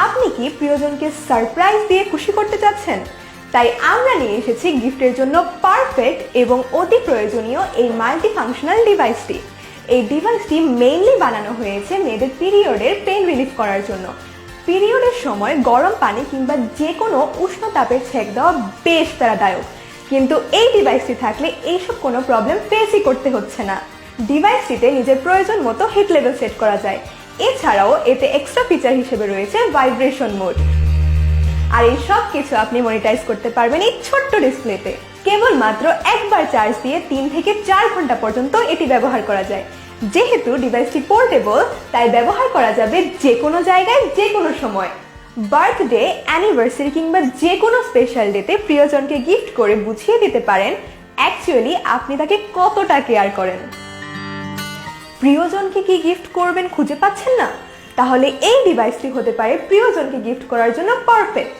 আপনি কি প্রিয়জনকে সারপ্রাইজ দিয়ে খুশি করতে চাচ্ছেন? তাই আমরা নিয়ে এসেছি গিফটের জন্য পারফেক্ট এবং অতি প্রয়োজনীয় এই মাল্টি ফাংশনাল ডিভাইসটি। এই ডিভাইসটি মেইনলি বানানো হয়েছে মেয়েদের পিরিয়ডের পেইন রিলিফ করার জন্য। পিরিয়ডের সময় গরম পানি কিংবা যে কোনো উষ্ণ তাপের ছেঁক দেওয়া বেশ প্যারাদায়ক, কিন্তু এই ডিভাইসটি থাকলে এইসব কোনো প্রবলেম ফেসই করতে হচ্ছে না। ডিভাইসটিতে নিজের প্রয়োজন মতো হিট লেভেল সেট করা যায়। এছাড়াও এতে এক্সট্রা ফিচার হিসেবে রয়েছে ভাইব্রেশন মোড। আর এই সব কিছু আপনি মনিটাইজ করতে পারবেন এই ছোট্ট ডিসপ্লেতে। কেবলমাত্র একবার চার্জ দিয়ে 3 থেকে 4 ঘন্টা পর্যন্ত এটি ব্যবহার করা যায়। যেহেতু ডিভাইসটি পোর্টেবল, তাই ব্যবহার করা যাবে যে কোনো জায়গায় যে কোনো সময়। বার্থডে, অ্যানিভার্সারি কিংবা যে কোনো স্পেশাল ডেতে প্রিয়জনকে গিফট করে বুঝিয়ে দিতে পারেন অ্যাকচুয়ালি আপনি তাকে কতটা কেয়ার করেন। প্রিয়জনকে কি গিফট করবেন খুঁজে পাচ্ছেন না? তাহলে এই ডিভাইসটি হতে পারে প্রিয়জনকে গিফট করার জন্য পারফেক্ট।